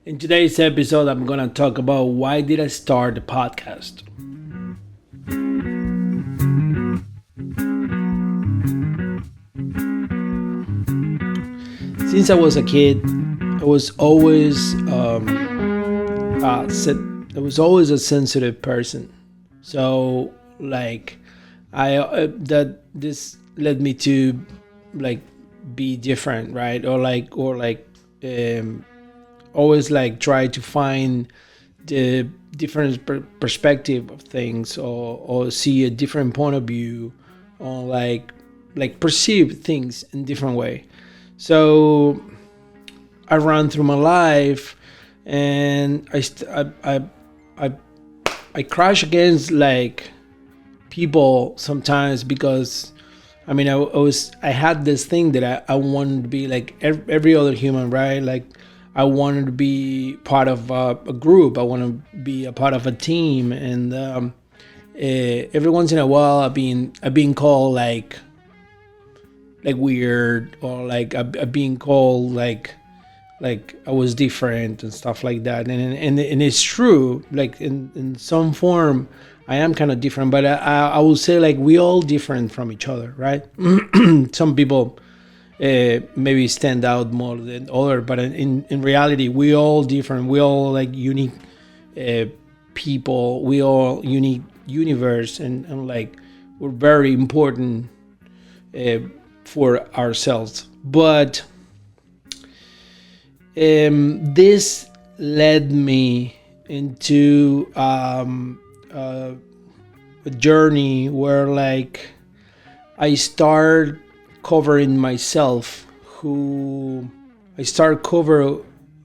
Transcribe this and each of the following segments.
In today's episode, I'm going to talk about why did I start the podcast. Since I was a kid, I was always I was always a sensitive person. So like that this led me to like be different, right? Or always like try to find the different perspective of things, or see a different point of view, or like perceive things in different way. So I ran through my life, and I crash against like people sometimes, because I had this thing that I wanted to be like every other human, right? Like I wanted to be part of a group. I want to be a part of a team, and every once in a while, I've been called like weird, or like I've been called like I was different and stuff like that. And it's true. Like in some form, I am kind of different, but I will say like we all different from each other, right? Some people maybe stand out more than other, but in reality, we all different. We all like unique people. We all unique universe, and like we're very important for ourselves. But this led me into a journey where like I start covering myself, who I start cover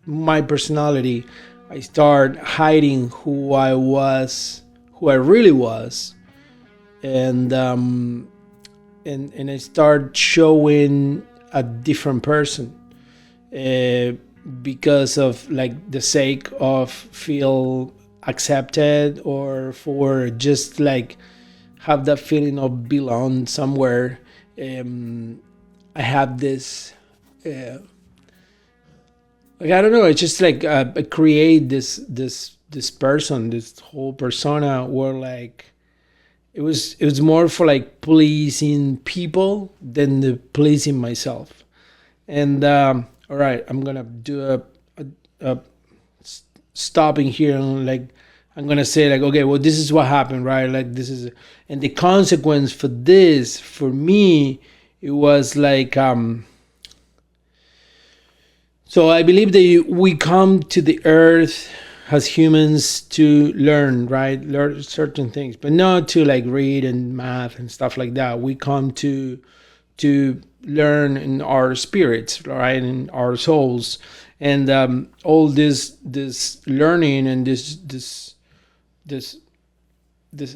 my personality. I start hiding who I was, who I really was, and I start showing a different person, because of like the sake of feel accepted, or for just like have that feeling of belong somewhere. I have this like I don't know. It's just like I create this person, this whole persona, where like it was more for like pleasing people than the pleasing myself. And all right, I'm gonna do a stopping here, and like I'm gonna say like, okay, well, this is what happened, right? Like this is, and the consequence for this, for me, it was like so I believe that we come to the earth as humans to learn, right? Learn certain things, but not to like read and math and stuff like that. We come to learn in our spirits, right, in our souls. And all this learning, and this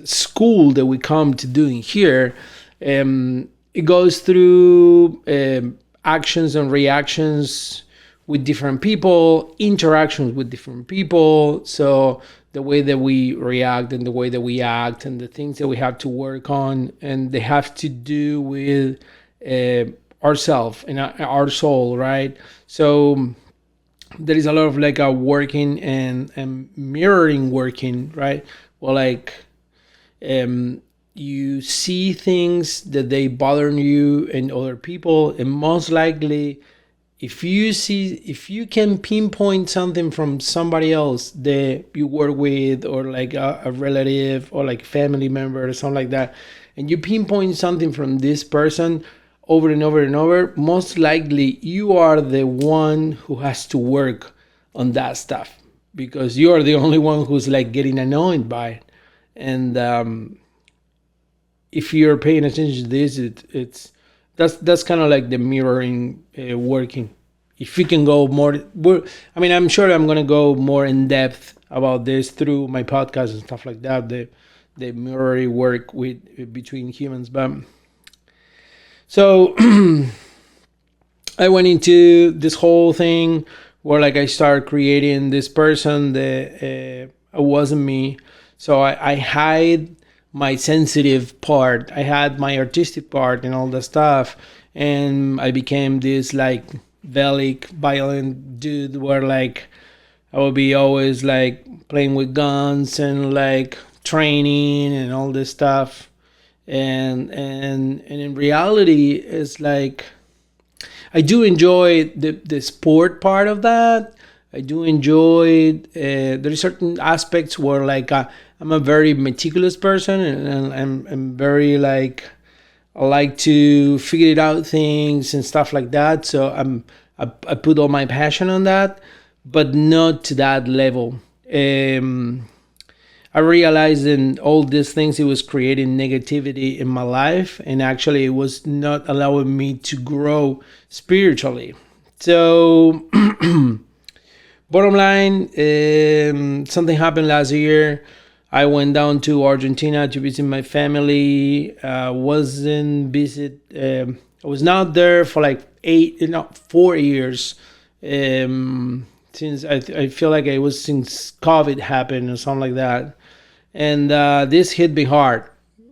school that we come to doing here, it goes through actions and reactions with different people, interactions with different people. So the way that we react and the way that we act and the things that we have to work on, and they have to do with ourself and our soul, right? So there is a lot of like a working and mirroring working, right? Well, like you see things that they bother you in other people, and most likely if you can pinpoint something from somebody else that you work with, or like a relative, or like family member or something like that, and you pinpoint something from this person over and over and over, most likely you are the one who has to work on that stuff, because you are the only one who's like getting annoyed by it. And if you're paying attention to this, it's that's kind of like the mirroring working. If we can go more, I'm sure I'm gonna go more in depth about this through my podcast and stuff like that. The mirroring work with between humans, but so I went into this whole thing where like I started creating this person that wasn't me. So I hide my sensitive part. I had my artistic part and all the stuff, and I became this like violent dude where like I would be always like playing with guns and like training and all this stuff. And in reality, it's like I do enjoy the sport part of that. I do enjoy. There are certain aspects where like I'm a very meticulous person, and I'm very like I like to figure it out things and stuff like that. So I put all my passion on that, but not to that level. Um, I realized in all these things it was creating negativity in my life, and actually it was not allowing me to grow spiritually. So bottom line, something happened last year. I went down to Argentina to visit my family. Wasn't visit. I was not there for like 4 years. Since I feel like it was since COVID happened or something like that, and this hit me hard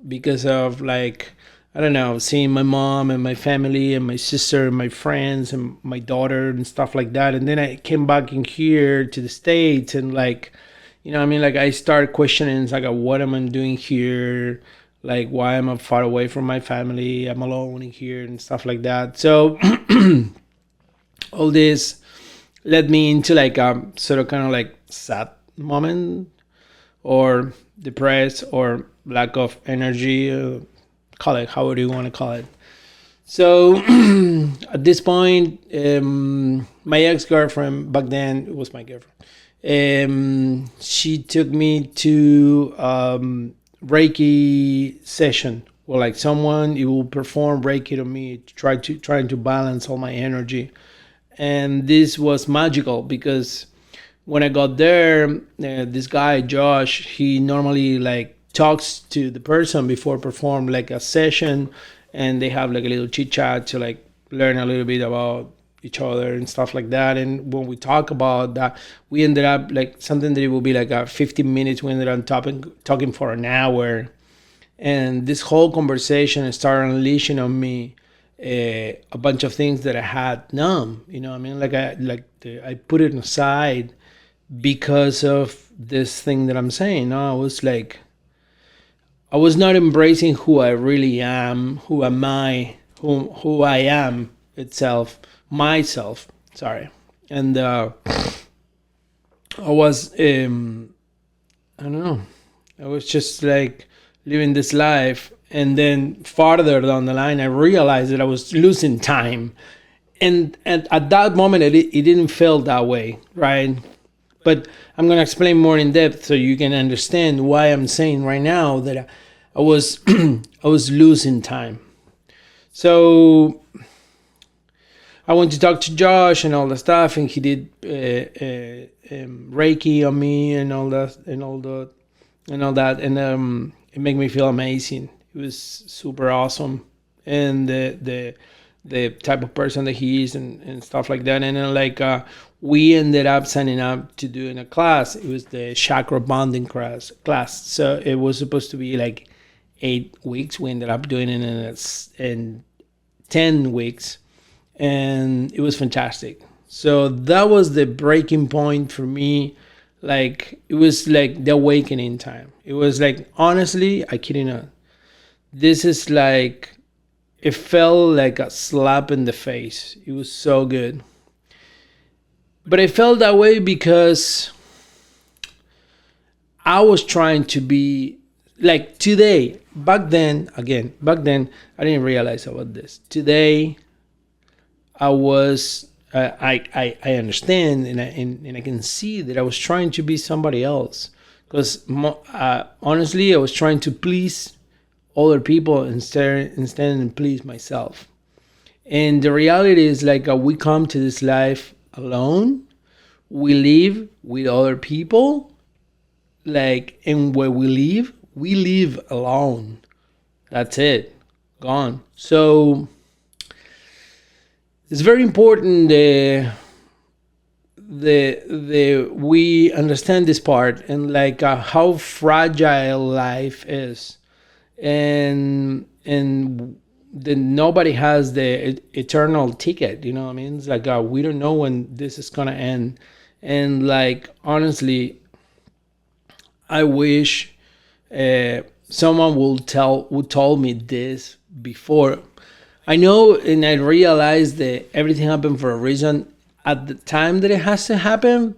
because of like I don't know, seeing my mom and my family and my sister and my friends and my daughter and stuff like that. And then I came back in here to the States and like, what I mean, like I started questioning, it's like, what am I doing here? Like, why am I far away from my family? I'm alone in here and stuff like that. So all this led me into like a sort of kind of like sad moment or depressed or lack of energy. Call it however you want to call it. So at this point, my ex girlfriend back then, it was my girlfriend. She took me to Reiki session, where like someone it will perform Reiki on me to trying to balance all my energy, and this was magical because when I got there, this guy Josh, he normally like talks to the person before perform like a session, and they have like a little chit chat to like learn a little bit about each other and stuff like that. And when we talk about that, we ended up like something that it will be like a 15 minutes. We ended up talking for an hour, and this whole conversation started unleashing on me a bunch of things that I had numb. I mean, like I put it aside because of this thing that I'm saying. No, I was like, I was not embracing who I really am, who am I, who I am itself, myself. Sorry, and I was I don't know, I was just like living this life, and then farther down the line, I realized that I was losing time, and at that moment, it didn't feel that way, right? But I'm gonna explain more in depth so you can understand why I'm saying right now that I was I was losing time. So I went to talk to Josh and all the stuff, and he did Reiki on me and all that and it made me feel amazing. It was super awesome, and the type of person that he is and stuff like that. And then like we ended up signing up to do in a class. It was the chakra bonding class. So it was supposed to be like 8 weeks. We ended up doing it in 10 weeks, and it was fantastic. So that was the breaking point for me. Like it was like the awakening time. It was like, honestly, I kid you not, this is like, it felt like a slap in the face. It was so good. But I felt that way because I was trying to be like today. Back then, I didn't realize about this. Today, I was, I understand, and I can see that I was trying to be somebody else. Because honestly, I was trying to please other people instead and please myself. And the reality is like we come to this life alone. We live with other people, like, and where we live alone. That's it, gone. So it's very important the we understand this part, and like how fragile life is, and that nobody has the eternal ticket. You know what I mean? It's like we don't know when this is gonna end, And like honestly, I wish someone would told me this before. I know, and I realized that everything happened for a reason at the time that it has to happen.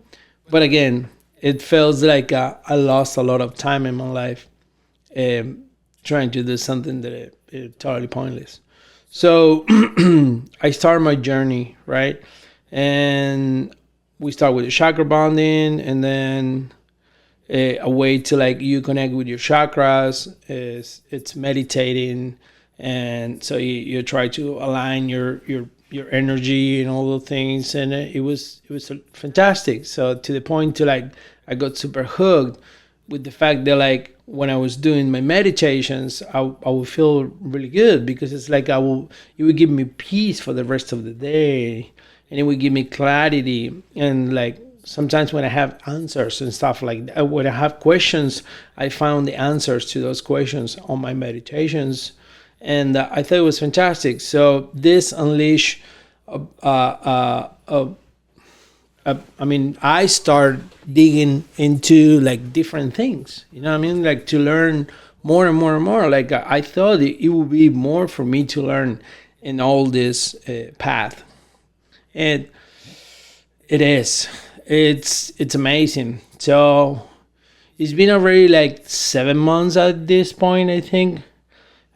But again, it feels like I lost a lot of time in my life um, trying to do something that is totally pointless. So I started my journey, right? And we start with the chakra bonding, and then a way to like you connect with your chakras is it's meditating, and so you try to align your energy and all the things, and it was fantastic. So to the point to like I got super hooked with the fact that like when I was doing my meditations, I would feel really good because it's like it would give me peace for the rest of the day, and it would give me clarity. And like sometimes when I have answers and stuff like that, when I have questions, I found the answers to those questions on my meditations, and I thought it was fantastic. So this unleashed I mean, I start digging into like different things. You know what I mean? Like to learn more and more and more. Like I thought it would be more for me to learn in all this path, and it is. It's amazing. So it's been already like 7 months at this point, I think,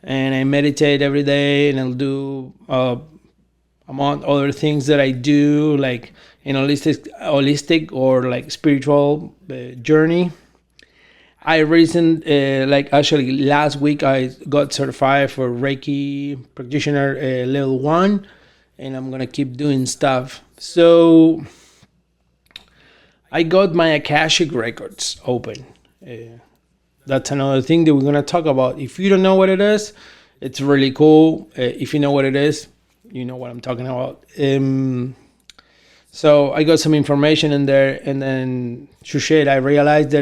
and I meditate every day, and I'll do among other things that I do, like in holistic or like spiritual journey. I like actually last week I got certified for Reiki practitioner level one, and I'm gonna keep doing stuff. So I got my Akashic records open. That's another thing that we're gonna talk about. If you don't know what it is, it's really cool. If you know what it is, you know what I'm talking about. So I got some information in there, and then shit, I realized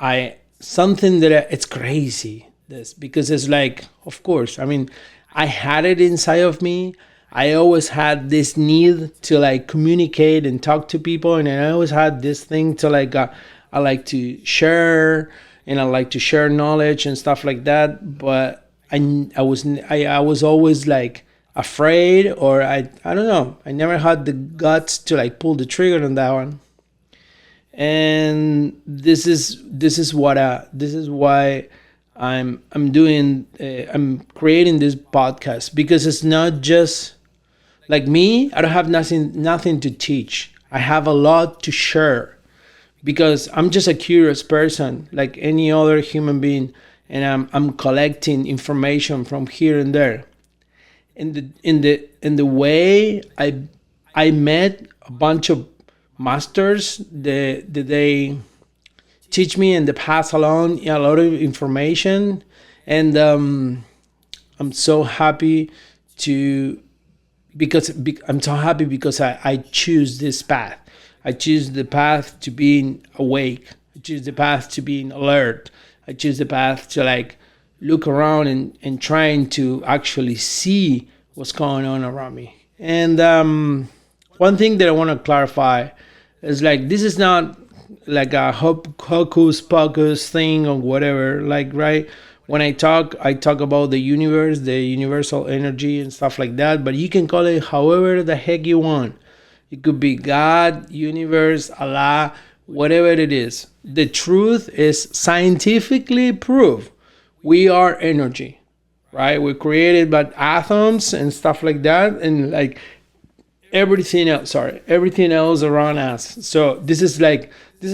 I something that it's crazy. This because it's like, of course, I mean, I had it inside of me. I always had this need to like communicate and talk to people, and I always had this thing to like I like to share, and I like to share knowledge and stuff like that. But I was always like afraid, or I don't know. I never had the guts to like pull the trigger on that one. And this is why I'm creating this podcast, because it's not just like me. I don't have nothing to teach. I have a lot to share because I'm just a curious person like any other human being, and I'm collecting information from here and there. In the way I met a bunch of masters that they teach me and they pass along a lot of information, and I'm so happy to I'm so happy because I choose this path. I choose the path to being awake. I choose the path to being alert. I choose the path to like look around and trying to actually see what's going on around me. And one thing that I want to clarify is like this is not like a hocus pocus thing or whatever. Like right when I talk about the universe, the universal energy and stuff like that. But you can call it however the heck you want. It could be God, universe, Allah, whatever it is. The truth is scientifically proved. We are energy, right? We're created by atoms and stuff like that, and like everything else around us. So this is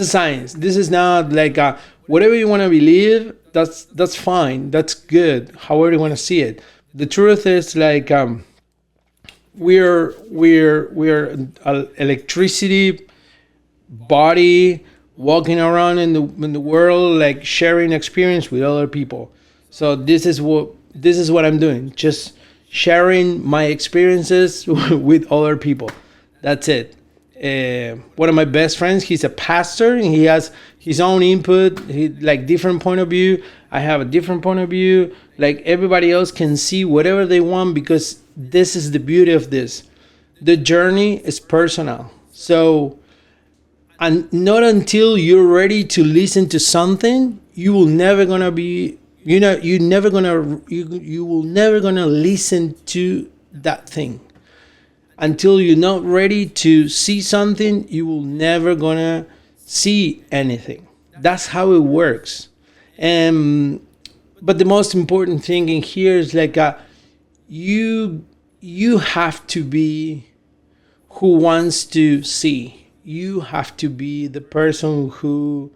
science. This is not like whatever you want to believe. That's fine. That's good. However you want to see it. The truth is like we're electricity body walking around in the world, like sharing experience with other people. So this is what I'm doing, just sharing my experiences with other people. That's it. One of my best friends, he's a pastor, and he has his own input. He like different point of view. I have a different point of view. Like everybody else can see whatever they want, because this is the beauty of this. The journey is personal. So and not until you're ready to listen to something, you will never gonna be, you will never gonna listen to that thing. Until you're not ready to see something, you will never gonna see anything. That's how it works. And but the most important thing in here is like, you you have to be who wants to see. You have to be the person who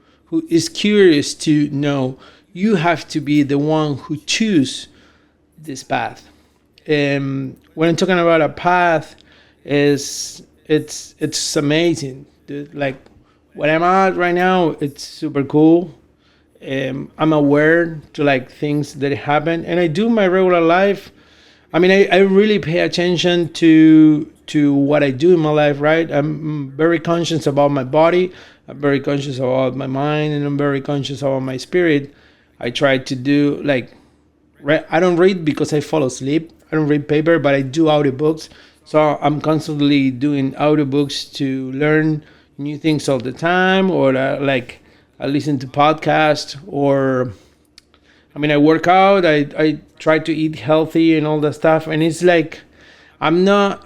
is curious to know. You have to be the one who choose this path. When I'm talking about a path, is it's amazing. Like what I'm at right now, it's super cool. I'm aware to like things that happen, and I do my regular life. I mean, I really pay attention to what I do in my life, right? I'm very conscious about my body. I'm very conscious about my mind, and I'm very conscious about my spirit. I try to do like, I don't read because I fall asleep. I don't read paper, but I do audiobooks. So I'm constantly doing audiobooks to learn new things all the time, or like I listen to podcasts, or I mean, I work out. I try to eat healthy and all that stuff. And it's like, I'm not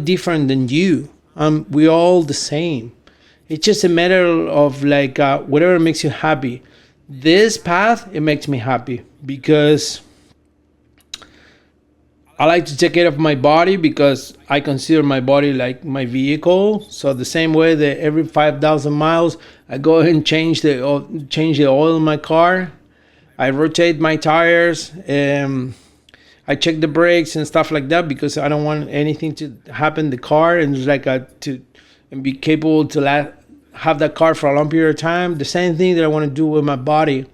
different than you. We all the same. It's just a matter of like, whatever makes you happy. This path, it makes me happy because I like to take care of my body, because I consider my body like my vehicle. So the same way that every 5,000 miles, I go ahead and change the oil in my car. I rotate my tires. I check the brakes and stuff like that, because I don't want anything to happen to the car, and just like to and be capable to have that car for a long period of time. The same thing that I want to do with my body.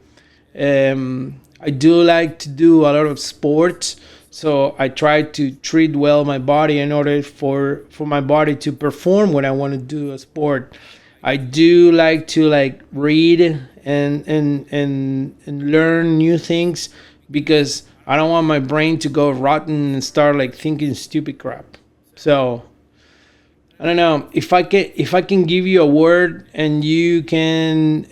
I do like to do a lot of sports, so I try to treat well my body in order for my body to perform when I want to do a sport. I do like to like read and learn new things, because I don't want my brain to go rotten and start like thinking stupid crap. So I don't know if I can give you a word, and you can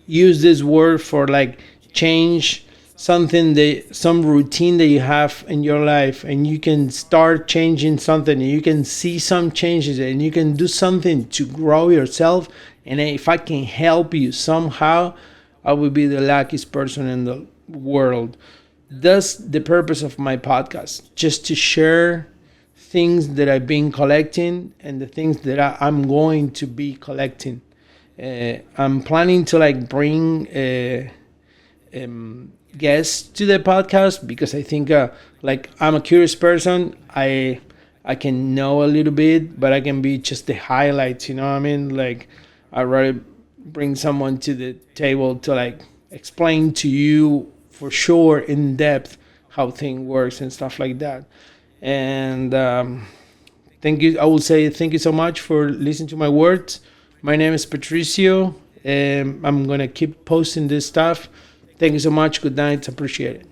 use this word for like change some routine that you have in your life, and you can start changing something, and you can see some changes, and you can do something to grow yourself. And if I can help you somehow, I will be the luckiest person in the world. That's the purpose of my podcast, just to share things that I've been collecting, and the things that I'm going to be collecting. I'm planning to like bring guests to the podcast, because I think like I'm a curious person. I can know a little bit, but I can be just the highlights. You know what I mean? Like I'd rather bring someone to the table to like explain to you for sure in depth how thing works and stuff like that. And thank you. I will say thank you so much for listening to my words. My name is Patricio, and I'm gonna keep posting this stuff. Thank you so much. Good night. Appreciate it.